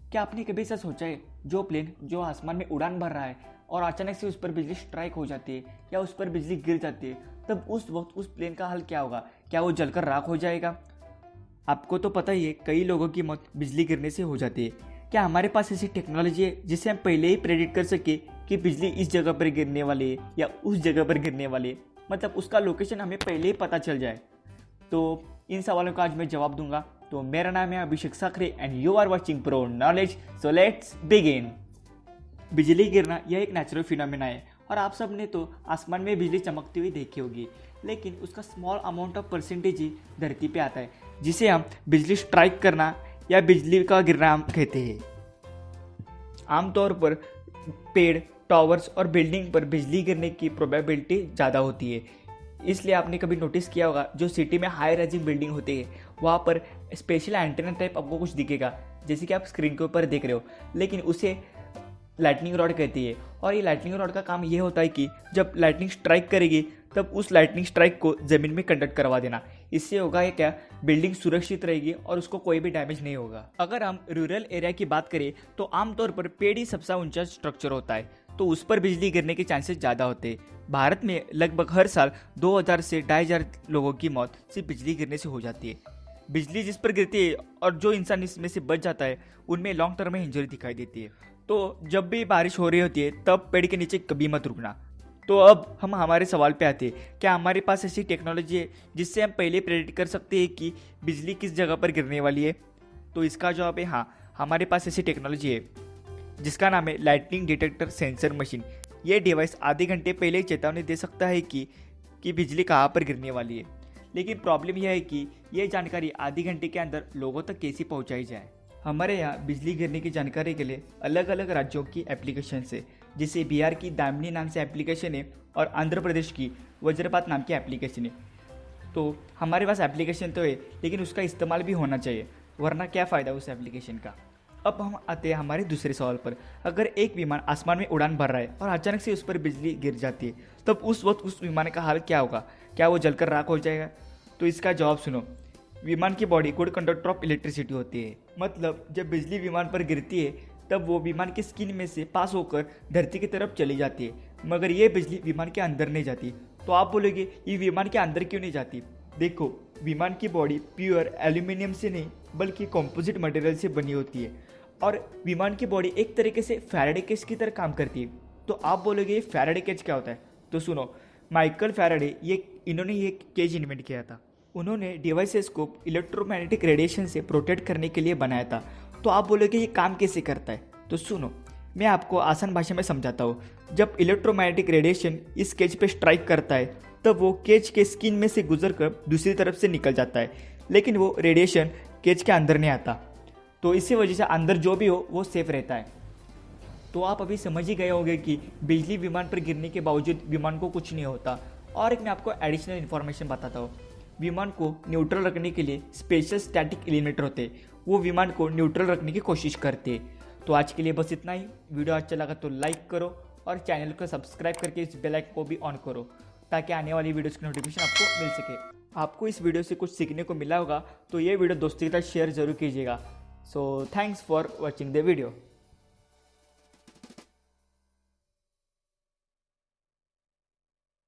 क्या आपने कभी ऐसा सोचा है, जो प्लेन जो आसमान में उड़ान भर रहा है और अचानक से उस पर बिजली स्ट्राइक हो जाती है या उस पर बिजली गिर जाती है, तब उस वक्त उस प्लेन का हाल क्या होगा? क्या वो जलकर राख हो जाएगा? आपको तो पता ही है, कई लोगों की मौत बिजली गिरने से हो जाती है। क्या हमारे पास ऐसी टेक्नोलॉजी है जिससे हम पहले ही प्रेडिक्ट कर सके कि बिजली इस जगह पर गिरने वाली है या उस जगह पर गिरने वाली है? मतलब उसका लोकेशन हमें पहले ही पता चल जाए। तो इन सवालों का आज मैं जवाब दूंगा। तो मेरा नाम है Abhishek Sakhare and you are watching Pro Knowledge. So let's begin. बिजली गिरना यह एक नेचुरल फिनोमेना है और आप सब ने तो आसमान में बिजली चमकती हुई देखी होगी, लेकिन उसका स्मॉल अमाउंट ऑफ परसेंटेज ही धरती पे आता है, जिसे हम बिजली स्ट्राइक करना या बिजली का गिरना हम कहते हैं। आमतौर पर पेड़, टावर्स और बिल्डिंग पर बिजली गिरने की प्रोबेबिलिटी ज़्यादा होती है। इसलिए आपने कभी नोटिस किया होगा, जो सिटी में हाई राइजिंग बिल्डिंग होती है वहाँ पर स्पेशल एंटेना टाइप आपको कुछ दिखेगा, जैसे कि आप स्क्रीन के ऊपर देख रहे हो, लेकिन उसे लाइटनिंग रॉड कहती है। और ये लाइटनिंग रॉड का काम ये होता है कि जब लाइटनिंग स्ट्राइक करेगी तब उस लाइटनिंग स्ट्राइक को ज़मीन में कंडक्ट करवा देना। इससे होगा ये क्या, बिल्डिंग सुरक्षित रहेगी और उसको कोई भी डैमेज नहीं होगा। अगर हम रूरल एरिया की बात करें तो आमतौर पर पेड़ ही सबसे ऊंचा स्ट्रक्चर होता है, तो उस पर बिजली गिरने के चांसेस ज़्यादा होते हैं। भारत में लगभग हर साल 2000 से 2500 लोगों की मौत सिर्फ बिजली गिरने से हो जाती है। बिजली जिस पर गिरती है और जो इंसान इसमें से बच जाता है, उनमें लॉन्ग टर्म में इंजरी दिखाई देती है। तो जब भी बारिश हो रही होती है तब पेड़ के नीचे कभी मत रुकना। तो अब हम हमारे सवाल पे आते हैं, क्या हमारे पास ऐसी टेक्नोलॉजी है जिससे हम पहले प्रेडिक्ट कर सकते हैं कि बिजली किस जगह पर गिरने वाली है? तो इसका जवाब है हाँ, हमारे पास ऐसी टेक्नोलॉजी है जिसका नाम है लाइटनिंग डिटेक्टर सेंसर मशीन। ये डिवाइस आधे घंटे पहले ही चेतावनी दे सकता है कि बिजली कहाँ पर गिरने वाली है। लेकिन प्रॉब्लम यह है कि यह जानकारी आधे घंटे के अंदर लोगों तक कैसे पहुँचाई जाए। हमारे यहाँ बिजली गिरने की जानकारी के लिए अलग अलग राज्यों की एप्लीकेशन है, जैसे बिहार की दामिनी नाम से एप्लीकेशन है और आंध्र प्रदेश की वज्रपात नाम की एप्लीकेशन है। तो हमारे पास एप्लीकेशन तो है, लेकिन उसका इस्तेमाल भी होना चाहिए, वरना क्या फ़ायदा उस एप्लीकेशन का। अब हम आते हैं हमारे दूसरे सवाल पर। अगर एक विमान आसमान में उड़ान भर रहा है और अचानक से उस पर बिजली गिर जाती है, तब उस वक्त उस विमान का हाल क्या होगा? क्या वो जलकर राख हो जाएगा? तो इसका जवाब सुनो। विमान की body good conductor of electricity होती है। मतलब जब बिजली विमान पर गिरती है तब वो विमान की स्किन में से पास होकर धरती की तरफ चली जाती है, मगर ये बिजली विमान के अंदर नहीं जाती। तो आप बोलोगे, ये विमान के अंदर क्यों नहीं जाती? देखो, विमान की बॉडी प्योर एल्यूमिनियम से नहीं बल्कि कंपोजिट मटेरियल से बनी होती है और विमान की बॉडी एक तरीके से फैराडे केज की तरह काम करती है। तो आप बोलोगे, ये फैराडे केज क्या होता है? तो सुनो, माइकल फैराडे इन्होंने ये केज इन्वेंट किया था। उन्होंने डिवाइसेस को इलेक्ट्रोमैग्नेटिक रेडिएशन से प्रोटेक्ट करने के लिए बनाया था। तो आप बोलोगे, ये काम कैसे करता है? तो सुनो, मैं आपको आसान भाषा में समझाता हूँ। जब इलेक्ट्रोमैग्नेटिक रेडिएशन इस केज पे स्ट्राइक करता है तब वो केज के स्किन में से गुजरकर दूसरी तरफ से निकल जाता है, लेकिन वो रेडिएशन केज के अंदर नहीं आता। तो इसी वजह से अंदर जो भी हो वो सेफ रहता है। तो आप अभी समझ ही गए होंगे कि बिजली विमान पर गिरने के बावजूद विमान को कुछ नहीं होता। और एक मैं आपको एडिशनल इन्फॉर्मेशन बताता हूँ। विमान को न्यूट्रल रखने के लिए स्पेशल स्टैटिक एलिमेंटर होते हैं, वो विमान को न्यूट्रल रखने की कोशिश करते हैं। तो आज के लिए बस इतना ही। वीडियो अच्छा लगा तो लाइक करो और चैनल को सब्सक्राइब करके इस बेल आइकन को भी ऑन करो, ताकि आने वाली वीडियोस की नोटिफिकेशन आपको मिल सके। आपको इस वीडियो से कुछ सीखने को मिला होगा तो ये वीडियो दोस्तों के साथ शेयर जरूर कीजिएगा। So thanks for watching the video.